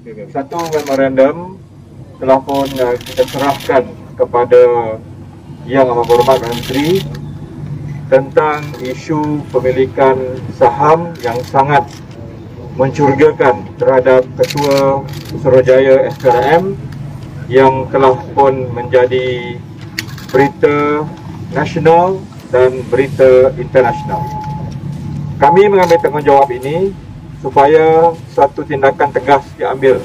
Satu memorandum telah pun kita serahkan kepada Yang Amat Berhormat Menteri tentang isu pemilikan saham yang sangat mencurigakan terhadap Ketua Pusurujaya SPRM yang telah pun menjadi berita nasional dan berita internasional. Kami mengambil tanggungjawab ini supaya suatu tindakan tegas diambil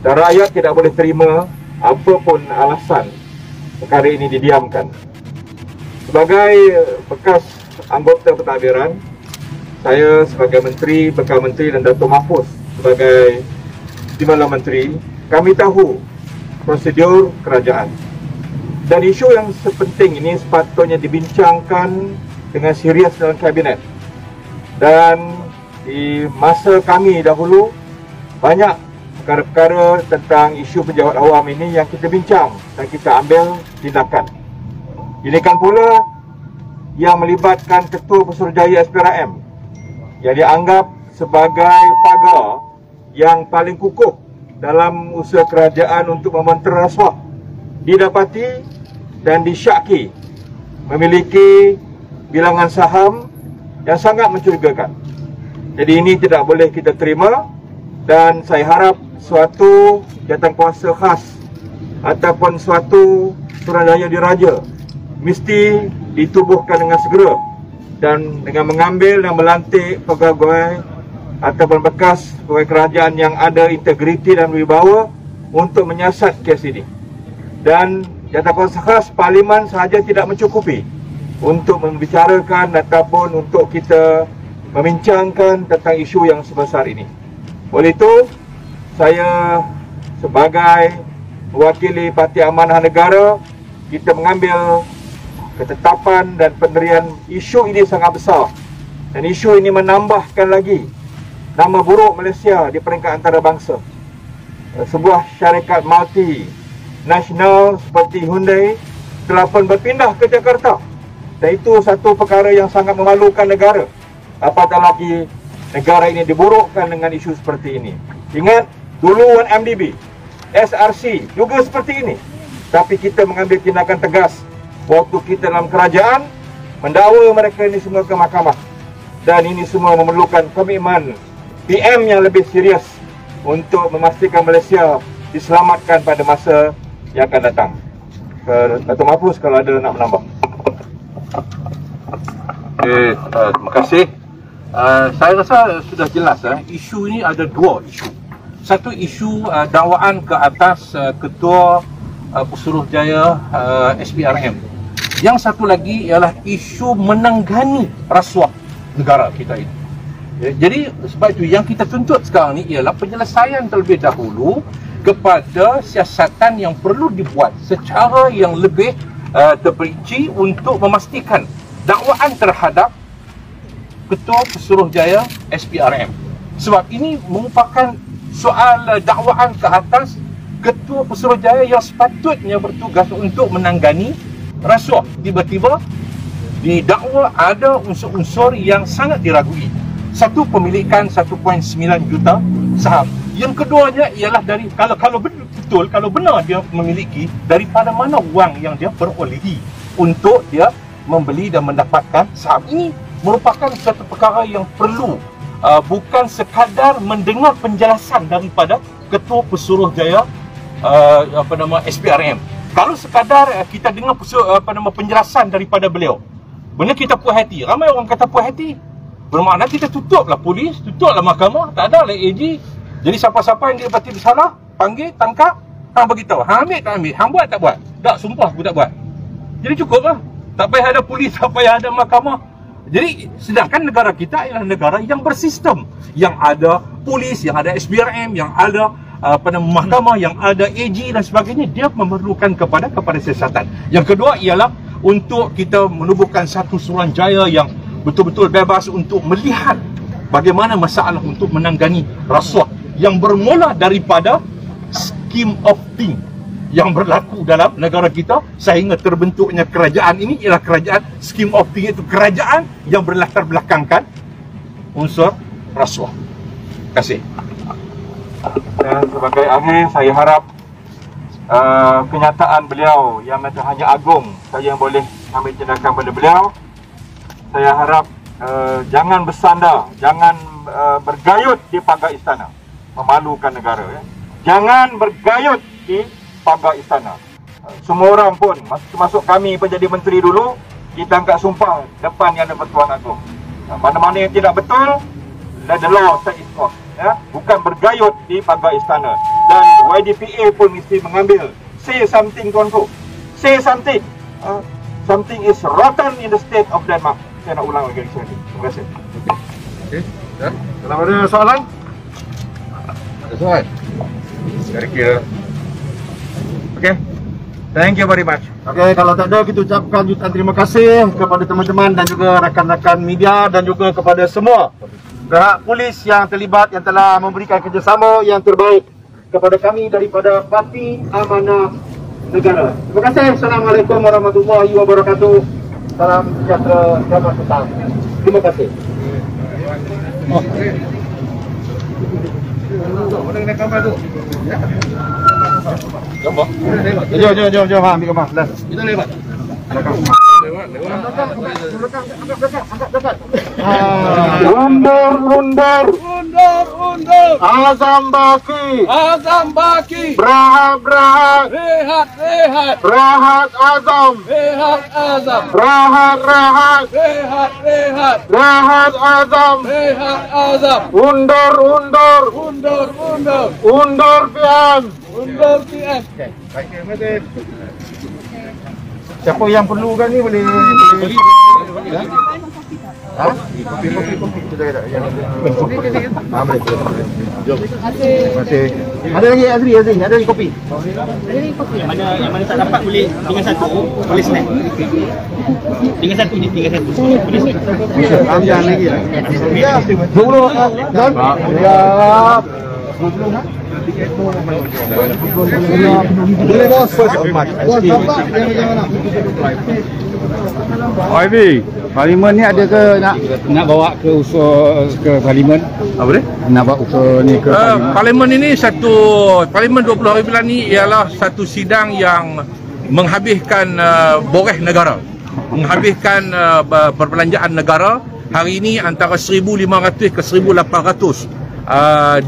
dan rakyat tidak boleh terima apapun alasan perkara ini didiamkan. Sebagai bekas anggota pentadbiran, saya sebagai Menteri, Bekal Menteri dan Datuk Mahfuz sebagai Timbalan Menteri, kami tahu prosedur kerajaan. Dan isu yang sepenting ini sepatutnya dibincangkan dengan serius dalam Kabinet. Dan di masa kami dahulu, banyak perkara-perkara tentang isu pejabat awam ini yang kita bincang dan kita ambil tindakan. Ini kan pula yang melibatkan Ketua Pusurujaya SPRM yang dianggap sebagai pagar yang paling kukuh dalam usaha kerajaan untuk memoniter rasuah, didapati dan disyaki memiliki bilangan saham yang sangat mencurigakan. Jadi ini tidak boleh kita terima dan saya harap suatu jawatankuasa khas ataupun suatu Suruhanjaya Diraja mesti ditubuhkan dengan segera dan dengan mengambil dan melantik pegawai ataupun bekas pegawai kerajaan yang ada integriti dan wibawa untuk menyiasat kes ini. Dan jawatankuasa khas Parlimen sahaja tidak mencukupi untuk membicarakan ataupun untuk kita membincangkan tentang isu yang sebesar ini. Oleh itu, saya sebagai mewakili Parti Amanah Negara, kita mengambil ketetapan dan pendirian isu ini sangat besar. Dan isu ini menambahkan lagi nama buruk Malaysia di peringkat antarabangsa. Sebuah syarikat multinasional seperti Hyundai telah pun berpindah ke Jakarta. Dan itu satu perkara yang sangat memalukan negara. Apatah lagi negara ini diburukkan dengan isu seperti ini. Ingat, dulu 1MDB, SRC juga seperti ini. Tapi kita mengambil tindakan tegas waktu kita dalam kerajaan mendakwa mereka ini semua ke mahkamah. Dan ini semua memerlukan komitmen PM yang lebih serius untuk memastikan Malaysia diselamatkan pada masa yang akan datang. Datuk Mahfuz kalau ada nak menambah. Terima kasih. Saya rasa sudah jelas isu ini ada dua isu. Satu isu dakwaan ke atas Ketua Pusuruhjaya SPRM. Yang satu lagi ialah isu menanggani rasuah negara kita ini. Jadi sebab itu yang kita tuntut sekarang ni ialah penyelesaian terlebih dahulu kepada siasatan yang perlu dibuat secara yang lebih terperinci untuk memastikan dakwaan terhadap Ketua Pusuruhjaya SPRM. Sebab ini merupakan soal dakwaan ke atas Ketua Pusuruhjaya yang sepatutnya bertugas untuk menanggani rasuah. Tiba-tiba didakwa ada unsur-unsur yang sangat diragui. Satu, pemilikan 1.9 juta saham. Yang keduanya ialah dari kalau betul, kalau benar dia memiliki, daripada mana wang yang dia perolehi untuk dia membeli dan mendapatkan saham. Ini merupakan satu perkara yang perlu bukan sekadar mendengar penjelasan daripada Ketua Pusuruhjaya SPRM. Kalau sekadar kita dengar penjelasan daripada beliau, benar kita puas hati. Ramai orang kata puas hati, bermakna kita tutuplah polis, tutuplah mahkamah, tak ada lah AG. Jadi siapa-siapa yang didapati bersalah, panggil, tangkap, hang beritahu, hang ambil tak ambil, hang buat tak buat. Tak, sumpah aku tak buat. Jadi cukup lah. Tak payah ada polis, tak payah ada mahkamah. Jadi sedangkan negara kita ialah negara yang bersistem, yang ada polis, yang ada SPRM, yang ada mahkamah, yang ada AG dan sebagainya. Dia memerlukan kepada siasatan. Yang kedua ialah untuk kita menubuhkan satu Suruhanjaya yang betul-betul bebas untuk melihat bagaimana masalah untuk menanggani rasuah yang bermula daripada scheme of thing yang berlaku dalam negara kita sehingga terbentuknya kerajaan ini ialah kerajaan scheme of thing, itu kerajaan yang berlatar belakangkan unsur rasuah. Terima kasih. Dan sebagai akhir, saya harap kenyataan beliau yang hanya agung saya yang boleh ambil tindakan pada beliau. Saya harap jangan bersandar, jangan bergayut di pagar istana, memalukan negara. Jangan bergayut di pagar istana. Semua orang pun, termasuk kami penjadi menteri dulu, kita angkat sumpah depan Yang di-Pertuan Agong. Mana-mana yang tidak betul, let the law set its course. Bukan bergayut di pagar istana. Dan YDPA pun mesti mengambil. Say something, tuanku. Say something. Something is rotten in the state of Denmark. Saya nak ulang lagi sekali. Terima kasih. Okey. Kalau ada soalan? Ada soalan? Kira-kira. Okey. Thank you very much. Okey, kalau tak ada, kita ucapkan jutaan terima kasih kepada teman-teman dan juga rakan-rakan media dan juga kepada semua pihak polis yang terlibat yang telah memberikan kerjasama yang terbaik kepada kami daripada Parti Amanah Negara. Terima kasih. Assalamualaikum warahmatullahi wabarakatuh. Salam sejahtera, selamat petang. Terima kasih. Mana kena gambar tu? Jom, ambil gambar. Dah. Kita lewat. Belakang. Lewat. Undur. Azam Baki. Berahat. Rehat Azam. Rahat. Rehat Azam. Undur PM. Siapa yang perlukan ni boleh. Ha? Kopi. Kita ada. Kopi. Boleh. Jom. Terima kasih. Ada lagi Azri, ada lagi kopi. Yang mana tak dapat boleh tinggal satu, boleh snack. Tinggal satu je, boleh snack. Ambil lagi. Ya. 20 dan siap. 20 ha? Boleh bos. Bos nampak dia macam mana? OIB, Parlimen ni ada ke nak bawa ke usul ke Parlimen? Apa dia? Nak bawa usul ni ke Parlimen ini Parlimen 20 hari bulan ni ialah satu sidang yang menghabiskan boreh negara, menghabiskan perbelanjaan negara. Hari ini antara 1,500 ke 1,800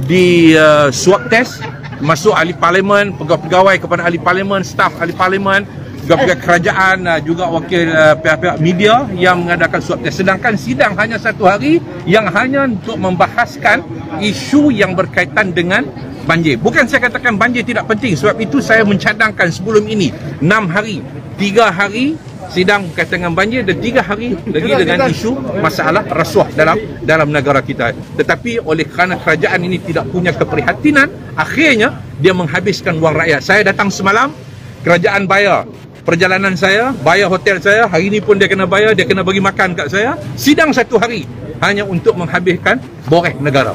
di swab test, masuk ahli parlimen, pegawai kepada ahli parlimen, staf ahli parlimen, pegawai kerajaan, juga wakil pihak-pihak media yang mengadakan swab test. Sedangkan sidang hanya satu hari yang hanya untuk membahaskan isu yang berkaitan dengan banjir. Bukan saya katakan banjir tidak penting, sebab itu saya mencadangkan sebelum ini 6 hari, 3 hari sidang berkaitan dengan banjir dan 3 hari lagi dengan isu masalah rasuah dalam negara kita. Tetapi oleh kerana kerajaan ini tidak punya keprihatinan, akhirnya dia menghabiskan wang rakyat. Saya datang semalam, kerajaan bayar perjalanan saya, bayar hotel saya, hari ini pun dia kena bayar, dia kena bagi makan kat saya. Sidang satu hari hanya untuk menghabiskan boreh negara.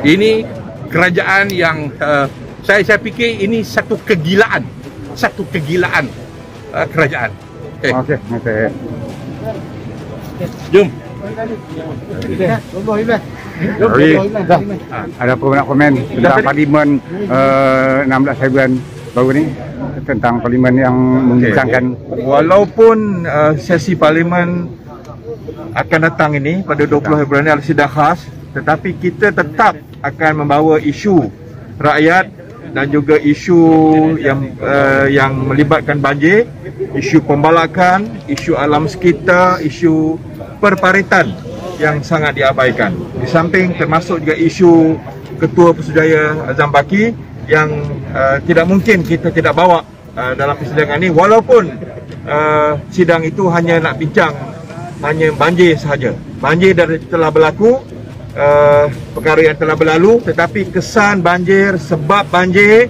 Ini kerajaan yang saya fikir ini satu kegilaan kerajaan. Okey. Jom. Ada apa nak komen tentang Parlimen 16 Februari baru ni, tentang Parlimen yang membincangkan. Walaupun sesi Parlimen akan datang ini pada 20 Februari adalah sidang khas, tetapi kita tetap akan membawa isu rakyat dan juga isu yang melibatkan banjir, isu pembalakan, isu alam sekitar, isu perparitan yang sangat diabaikan. Di samping termasuk juga isu Ketua Pusujaya Azam Baki yang tidak mungkin kita tidak bawa dalam persidangan ini, walaupun sidang itu hanya nak bincang hanya banjir sahaja. Banjir dah telah berlaku, perkara yang telah berlalu, tetapi kesan banjir, sebab banjir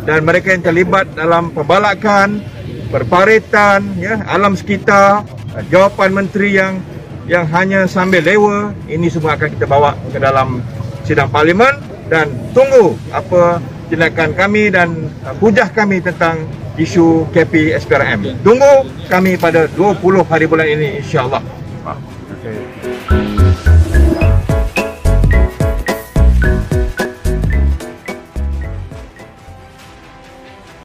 dan mereka yang terlibat dalam pembalakan, perparitan, alam sekitar, jawapan menteri yang hanya sambil lewa, ini semua akan kita bawa ke dalam sidang Parlimen. Dan tunggu apa tindakan kami dan hujah kami tentang isu KP SPRM. Tunggu kami pada 20 hari bulan ini, insya-Allah. Okay.